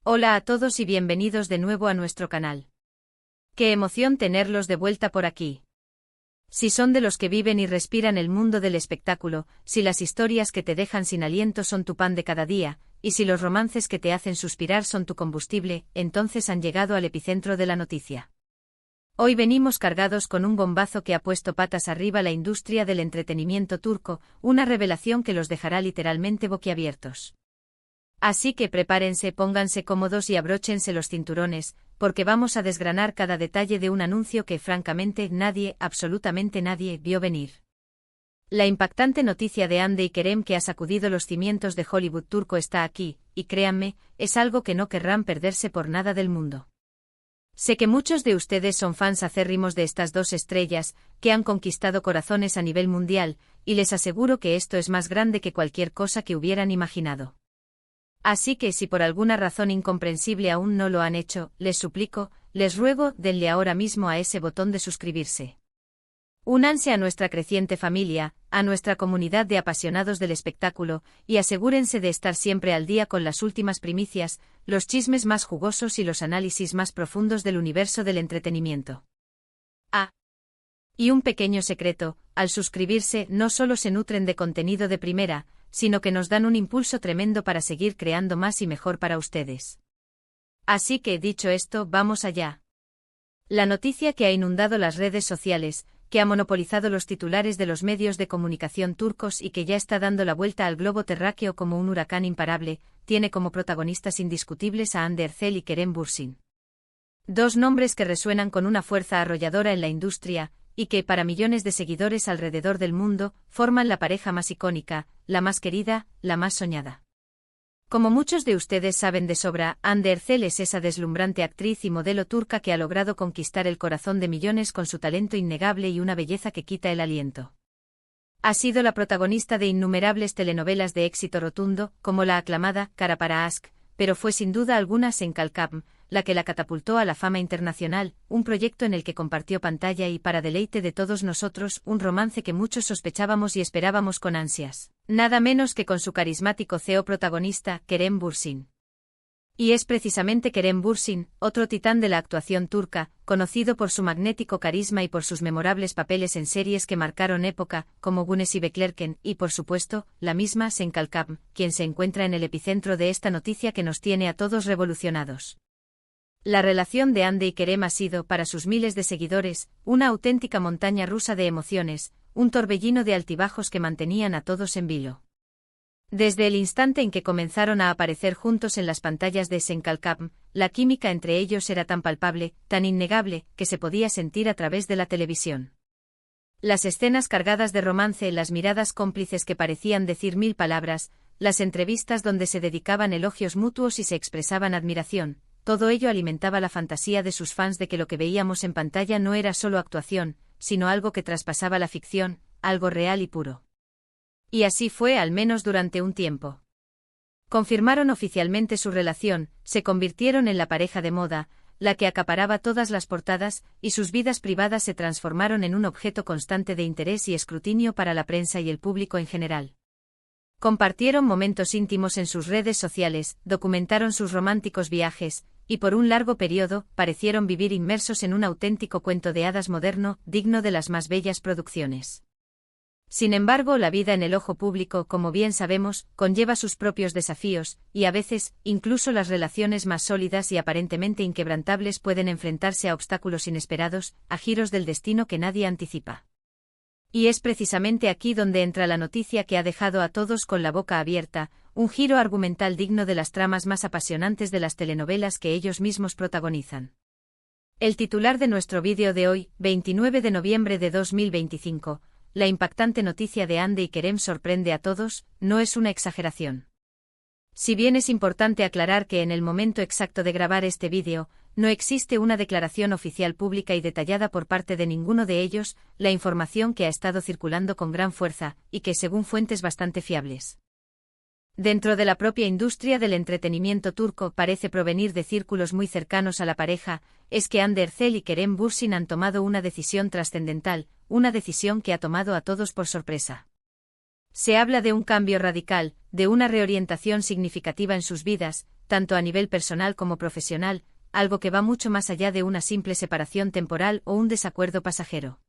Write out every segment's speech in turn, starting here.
Hola a todos y bienvenidos de nuevo a nuestro canal. Qué emoción tenerlos de vuelta por aquí. Si son de los que viven y respiran el mundo del espectáculo, si las historias que te dejan sin aliento son tu pan de cada día, y si los romances que te hacen suspirar son tu combustible, entonces han llegado al epicentro de la noticia. Hoy venimos cargados con un bombazo que ha puesto patas arriba la industria del entretenimiento turco, una revelación que los dejará literalmente boquiabiertos. Así que prepárense, pónganse cómodos y abróchense los cinturones, porque vamos a desgranar cada detalle de un anuncio que francamente nadie, absolutamente nadie, vio venir. La impactante noticia de Hande y Kerem que ha sacudido los cimientos de Hollywood turco está aquí, y créanme, es algo que no querrán perderse por nada del mundo. Sé que muchos de ustedes son fans acérrimos de estas dos estrellas, que han conquistado corazones a nivel mundial, y les aseguro que esto es más grande que cualquier cosa que hubieran imaginado. Así que si por alguna razón incomprensible aún no lo han hecho, les suplico, les ruego, denle ahora mismo a ese botón de suscribirse. Únanse a nuestra creciente familia, a nuestra comunidad de apasionados del espectáculo, y asegúrense de estar siempre al día con las últimas primicias, los chismes más jugosos y los análisis más profundos del universo del entretenimiento. Y un pequeño secreto, al suscribirse no solo se nutren de contenido de primera, sino que nos dan un impulso tremendo para seguir creando más y mejor para ustedes. Así que, dicho esto, vamos allá. La noticia que ha inundado las redes sociales, que ha monopolizado los titulares de los medios de comunicación turcos y que ya está dando la vuelta al globo terráqueo como un huracán imparable, tiene como protagonistas indiscutibles a Hande Erçel y Kerem Bürsin. Dos nombres que resuenan con una fuerza arrolladora en la industria, y que, para millones de seguidores alrededor del mundo, forman la pareja más icónica, la más querida, la más soñada. Como muchos de ustedes saben de sobra, Hande Erçel es esa deslumbrante actriz y modelo turca que ha logrado conquistar el corazón de millones con su talento innegable y una belleza que quita el aliento. Ha sido la protagonista de innumerables telenovelas de éxito rotundo, como la aclamada Kara para Aşk, pero fue sin duda alguna Sen Kalkam, la que la catapultó a la fama internacional, un proyecto en el que compartió pantalla y, para deleite de todos nosotros, un romance que muchos sospechábamos y esperábamos con ansias, nada menos que con su carismático CEO protagonista, Kerem Bürsin. Y es precisamente Kerem Bürsin, otro titán de la actuación turca, conocido por su magnético carisma y por sus memorables papeles en series que marcaron época, como Güneş y Beklerken, y por supuesto, la misma Sen Kalkam, quien se encuentra en el epicentro de esta noticia que nos tiene a todos revolucionados. La relación de Hande y Kerem ha sido, para sus miles de seguidores, una auténtica montaña rusa de emociones, un torbellino de altibajos que mantenían a todos en vilo. Desde el instante en que comenzaron a aparecer juntos en las pantallas de Sen Kalkam, la química entre ellos era tan palpable, tan innegable, que se podía sentir a través de la televisión. Las escenas cargadas de romance, las miradas cómplices que parecían decir mil palabras, las entrevistas donde se dedicaban elogios mutuos y se expresaban admiración, todo ello alimentaba la fantasía de sus fans de que lo que veíamos en pantalla no era solo actuación, sino algo que traspasaba la ficción, algo real y puro. Y así fue al menos durante un tiempo. Confirmaron oficialmente su relación, se convirtieron en la pareja de moda, la que acaparaba todas las portadas, y sus vidas privadas se transformaron en un objeto constante de interés y escrutinio para la prensa y el público en general. Compartieron momentos íntimos en sus redes sociales, documentaron sus románticos viajes, y por un largo periodo, parecieron vivir inmersos en un auténtico cuento de hadas moderno, digno de las más bellas producciones. Sin embargo, la vida en el ojo público, como bien sabemos, conlleva sus propios desafíos, y a veces, incluso las relaciones más sólidas y aparentemente inquebrantables pueden enfrentarse a obstáculos inesperados, a giros del destino que nadie anticipa. Y es precisamente aquí donde entra la noticia que ha dejado a todos con la boca abierta, un giro argumental digno de las tramas más apasionantes de las telenovelas que ellos mismos protagonizan. El titular de nuestro vídeo de hoy, 29 de noviembre de 2025, la impactante noticia de Hande y Kerem sorprende a todos, no es una exageración. Si bien es importante aclarar que en el momento exacto de grabar este vídeo, no existe una declaración oficial pública y detallada por parte de ninguno de ellos, la información que ha estado circulando con gran fuerza, y que según fuentes bastante fiables. Dentro de la propia industria del entretenimiento turco parece provenir de círculos muy cercanos a la pareja, es que Hande Erçel y Kerem Bürsin han tomado una decisión trascendental, una decisión que ha tomado a todos por sorpresa. Se habla de un cambio radical, de una reorientación significativa en sus vidas, tanto a nivel personal como profesional, algo que va mucho más allá de una simple separación temporal o un desacuerdo pasajero.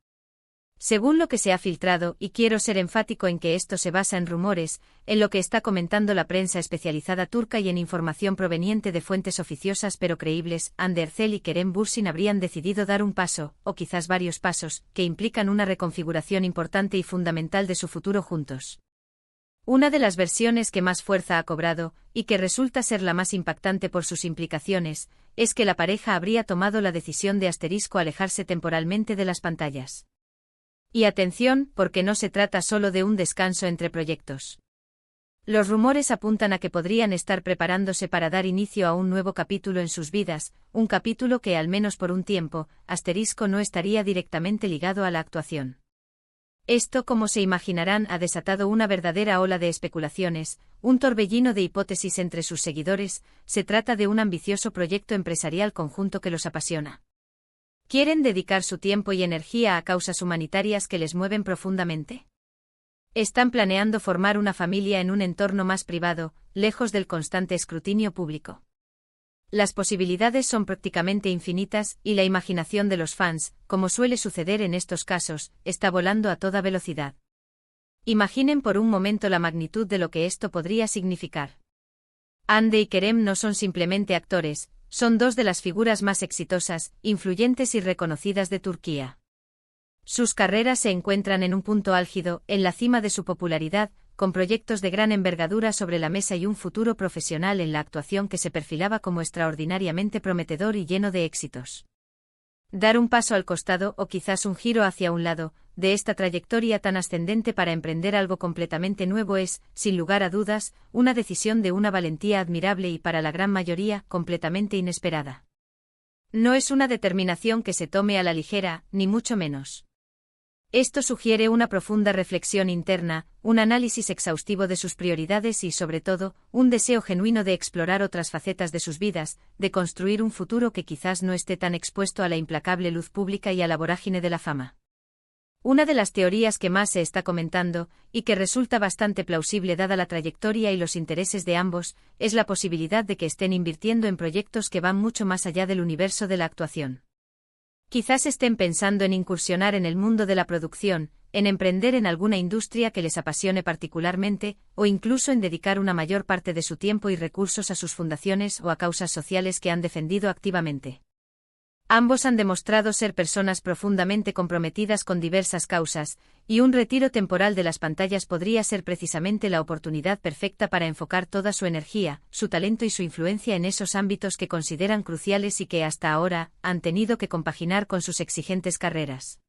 Según lo que se ha filtrado, y quiero ser enfático en que esto se basa en rumores, en lo que está comentando la prensa especializada turca y en información proveniente de fuentes oficiosas pero creíbles, Hande Erçel y Kerem Bürsin habrían decidido dar un paso, o quizás varios pasos, que implican una reconfiguración importante y fundamental de su futuro juntos. Una de las versiones que más fuerza ha cobrado, y que resulta ser la más impactante por sus implicaciones, es que la pareja habría tomado la decisión de alejarse temporalmente de las pantallas. Y atención, porque no se trata solo de un descanso entre proyectos. Los rumores apuntan a que podrían estar preparándose para dar inicio a un nuevo capítulo en sus vidas, un capítulo que al menos por un tiempo, no estaría directamente ligado a la actuación. Esto, como se imaginarán, ha desatado una verdadera ola de especulaciones, un torbellino de hipótesis entre sus seguidores. Se trata de un ambicioso proyecto empresarial conjunto que los apasiona. ¿Quieren dedicar su tiempo y energía a causas humanitarias que les mueven profundamente? ¿Están planeando formar una familia en un entorno más privado, lejos del constante escrutinio público? Las posibilidades son prácticamente infinitas, y la imaginación de los fans, como suele suceder en estos casos, está volando a toda velocidad. Imaginen por un momento la magnitud de lo que esto podría significar. Hande y Kerem no son simplemente actores, son dos de las figuras más exitosas, influyentes y reconocidas de Turquía. Sus carreras se encuentran en un punto álgido, en la cima de su popularidad, con proyectos de gran envergadura sobre la mesa y un futuro profesional en la actuación que se perfilaba como extraordinariamente prometedor y lleno de éxitos. Dar un paso al costado o quizás un giro hacia un lado, de esta trayectoria tan ascendente para emprender algo completamente nuevo es, sin lugar a dudas, una decisión de una valentía admirable y para la gran mayoría, completamente inesperada. No es una determinación que se tome a la ligera, ni mucho menos. Esto sugiere una profunda reflexión interna, un análisis exhaustivo de sus prioridades y, sobre todo, un deseo genuino de explorar otras facetas de sus vidas, de construir un futuro que quizás no esté tan expuesto a la implacable luz pública y a la vorágine de la fama. Una de las teorías que más se está comentando, y que resulta bastante plausible dada la trayectoria y los intereses de ambos, es la posibilidad de que estén invirtiendo en proyectos que van mucho más allá del universo de la actuación. Quizás estén pensando en incursionar en el mundo de la producción, en emprender en alguna industria que les apasione particularmente, o incluso en dedicar una mayor parte de su tiempo y recursos a sus fundaciones o a causas sociales que han defendido activamente. Ambos han demostrado ser personas profundamente comprometidas con diversas causas, y un retiro temporal de las pantallas podría ser precisamente la oportunidad perfecta para enfocar toda su energía, su talento y su influencia en esos ámbitos que consideran cruciales y que hasta ahora han tenido que compaginar con sus exigentes carreras.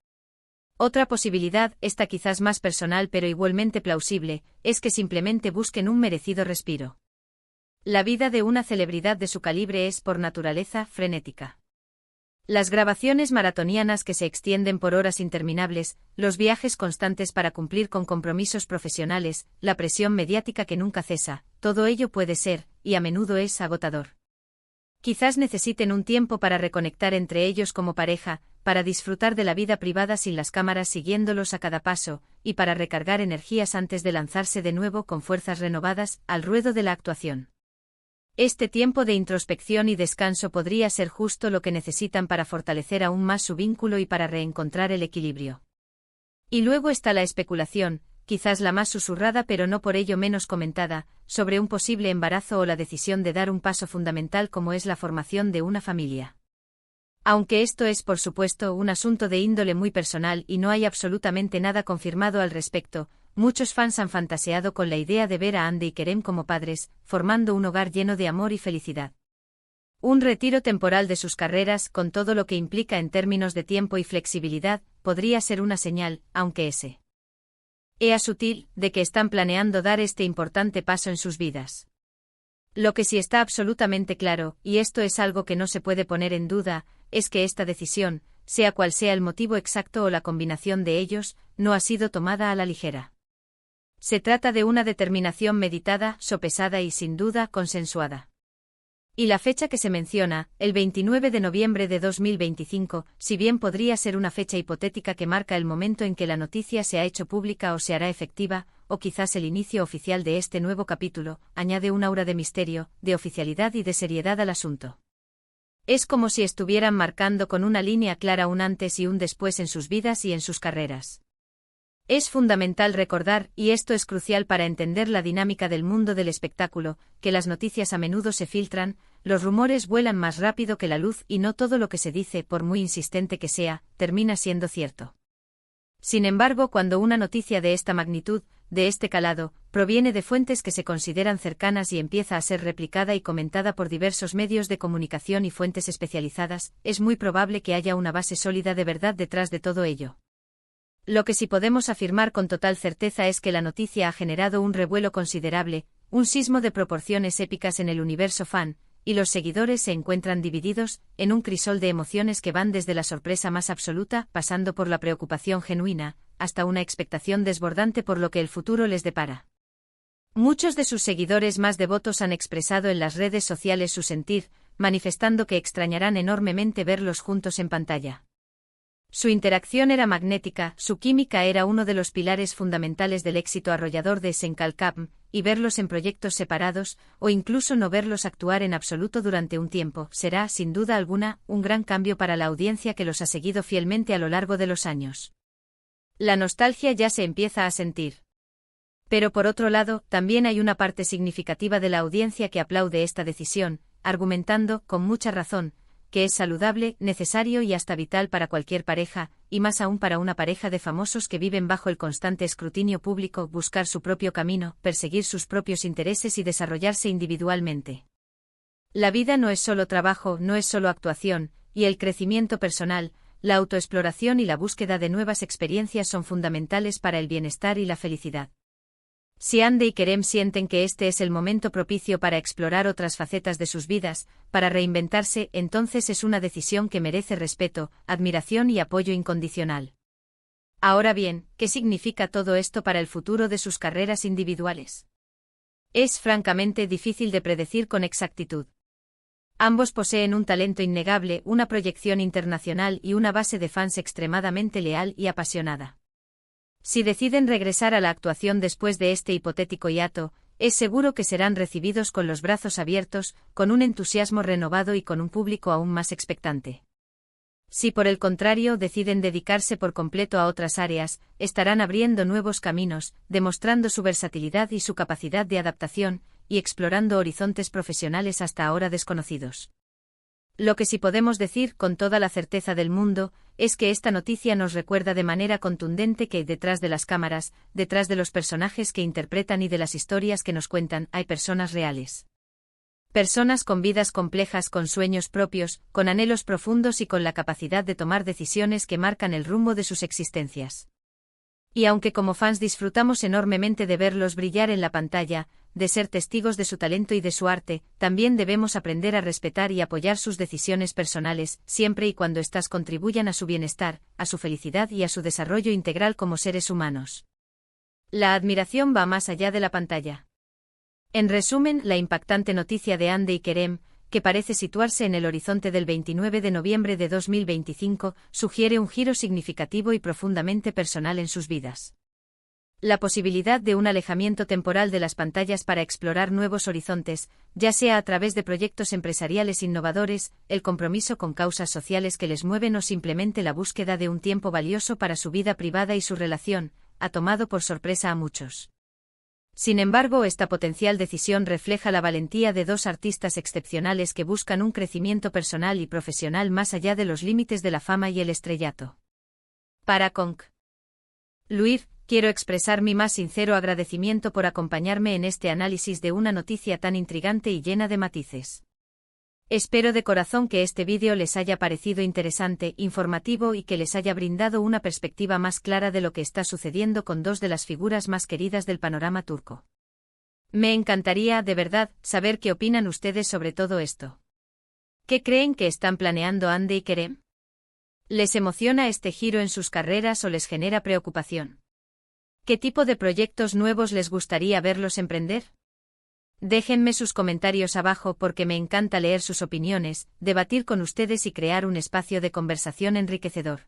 Otra posibilidad, esta quizás más personal pero igualmente plausible, es que simplemente busquen un merecido respiro. La vida de una celebridad de su calibre es por naturaleza frenética. Las grabaciones maratonianas que se extienden por horas interminables, los viajes constantes para cumplir con compromisos profesionales, la presión mediática que nunca cesa, todo ello puede ser, y a menudo es, agotador. Quizás necesiten un tiempo para reconectar entre ellos como pareja, para disfrutar de la vida privada sin las cámaras siguiéndolos a cada paso, y para recargar energías antes de lanzarse de nuevo con fuerzas renovadas al ruedo de la actuación. Este tiempo de introspección y descanso podría ser justo lo que necesitan para fortalecer aún más su vínculo y para reencontrar el equilibrio. Y luego está la especulación, quizás la más susurrada pero no por ello menos comentada, sobre un posible embarazo o la decisión de dar un paso fundamental como es la formación de una familia. Aunque esto es por supuesto un asunto de índole muy personal y no hay absolutamente nada confirmado al respecto, muchos fans han fantaseado con la idea de ver a Hande y Kerem como padres, formando un hogar lleno de amor y felicidad. Un retiro temporal de sus carreras, con todo lo que implica en términos de tiempo y flexibilidad, podría ser una señal, aunque sea sutil, de que están planeando dar este importante paso en sus vidas. Lo que sí está absolutamente claro, y esto es algo que no se puede poner en duda, es que esta decisión, sea cual sea el motivo exacto o la combinación de ellos, no ha sido tomada a la ligera. Se trata de una determinación meditada, sopesada y sin duda consensuada. Y la fecha que se menciona, el 29 de noviembre de 2025, si bien podría ser una fecha hipotética que marca el momento en que la noticia se ha hecho pública o se hará efectiva, o quizás el inicio oficial de este nuevo capítulo, añade un aura de misterio, de oficialidad y de seriedad al asunto. Es como si estuvieran marcando con una línea clara un antes y un después en sus vidas y en sus carreras. Es fundamental recordar, y esto es crucial para entender la dinámica del mundo del espectáculo, que las noticias a menudo se filtran, los rumores vuelan más rápido que la luz y no todo lo que se dice, por muy insistente que sea, termina siendo cierto. Sin embargo, cuando una noticia de esta magnitud, de este calado, proviene de fuentes que se consideran cercanas y empieza a ser replicada y comentada por diversos medios de comunicación y fuentes especializadas, es muy probable que haya una base sólida de verdad detrás de todo ello. Lo que sí podemos afirmar con total certeza es que la noticia ha generado un revuelo considerable, un sismo de proporciones épicas en el universo fan, y los seguidores se encuentran divididos, en un crisol de emociones que van desde la sorpresa más absoluta, pasando por la preocupación genuina, hasta una expectación desbordante por lo que el futuro les depara. Muchos de sus seguidores más devotos han expresado en las redes sociales su sentir, manifestando que extrañarán enormemente verlos juntos en pantalla. Su interacción era magnética, su química era uno de los pilares fundamentales del éxito arrollador de Senkalkam, y verlos en proyectos separados, o incluso no verlos actuar en absoluto durante un tiempo, será, sin duda alguna, un gran cambio para la audiencia que los ha seguido fielmente a lo largo de los años. La nostalgia ya se empieza a sentir. Pero por otro lado, también hay una parte significativa de la audiencia que aplaude esta decisión, argumentando, con mucha razón, que es saludable, necesario y hasta vital para cualquier pareja, y más aún para una pareja de famosos que viven bajo el constante escrutinio público, buscar su propio camino, perseguir sus propios intereses y desarrollarse individualmente. La vida no es solo trabajo, no es solo actuación, y el crecimiento personal, la autoexploración y la búsqueda de nuevas experiencias son fundamentales para el bienestar y la felicidad. Si Hande y Kerem sienten que este es el momento propicio para explorar otras facetas de sus vidas, para reinventarse, entonces es una decisión que merece respeto, admiración y apoyo incondicional. Ahora bien, ¿qué significa todo esto para el futuro de sus carreras individuales? Es francamente difícil de predecir con exactitud. Ambos poseen un talento innegable, una proyección internacional y una base de fans extremadamente leal y apasionada. Si deciden regresar a la actuación después de este hipotético hiato, es seguro que serán recibidos con los brazos abiertos, con un entusiasmo renovado y con un público aún más expectante. Si por el contrario deciden dedicarse por completo a otras áreas, estarán abriendo nuevos caminos, demostrando su versatilidad y su capacidad de adaptación, y explorando horizontes profesionales hasta ahora desconocidos. Lo que sí podemos decir con toda la certeza del mundo, es que esta noticia nos recuerda de manera contundente que detrás de las cámaras, detrás de los personajes que interpretan y de las historias que nos cuentan, hay personas reales. Personas con vidas complejas, con sueños propios, con anhelos profundos y con la capacidad de tomar decisiones que marcan el rumbo de sus existencias. Y aunque como fans disfrutamos enormemente de verlos brillar en la pantalla, de ser testigos de su talento y de su arte, también debemos aprender a respetar y apoyar sus decisiones personales, siempre y cuando éstas contribuyan a su bienestar, a su felicidad y a su desarrollo integral como seres humanos. La admiración va más allá de la pantalla. En resumen, la impactante noticia de Hande y Kerem, que parece situarse en el horizonte del 29 de noviembre de 2025, sugiere un giro significativo y profundamente personal en sus vidas. La posibilidad de un alejamiento temporal de las pantallas para explorar nuevos horizontes, ya sea a través de proyectos empresariales innovadores, el compromiso con causas sociales que les mueven o simplemente la búsqueda de un tiempo valioso para su vida privada y su relación, ha tomado por sorpresa a muchos. Sin embargo, esta potencial decisión refleja la valentía de dos artistas excepcionales que buscan un crecimiento personal y profesional más allá de los límites de la fama y el estrellato. Para Conk. Luir, quiero expresar mi más sincero agradecimiento por acompañarme en este análisis de una noticia tan intrigante y llena de matices. Espero de corazón que este vídeo les haya parecido interesante, informativo y que les haya brindado una perspectiva más clara de lo que está sucediendo con dos de las figuras más queridas del panorama turco. Me encantaría, de verdad, saber qué opinan ustedes sobre todo esto. ¿Qué creen que están planeando Hande y Kerem? ¿Les emociona este giro en sus carreras o les genera preocupación? ¿Qué tipo de proyectos nuevos les gustaría verlos emprender? Déjenme sus comentarios abajo porque me encanta leer sus opiniones, debatir con ustedes y crear un espacio de conversación enriquecedor.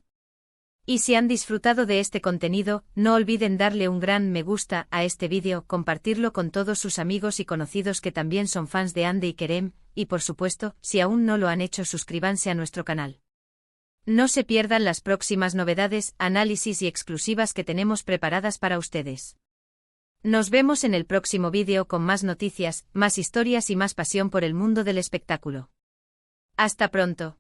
Y si han disfrutado de este contenido, no olviden darle un gran me gusta a este vídeo, compartirlo con todos sus amigos y conocidos que también son fans de Hande y Kerem, y por supuesto, si aún no lo han hecho, suscríbanse a nuestro canal. No se pierdan las próximas novedades, análisis y exclusivas que tenemos preparadas para ustedes. Nos vemos en el próximo vídeo con más noticias, más historias y más pasión por el mundo del espectáculo. Hasta pronto.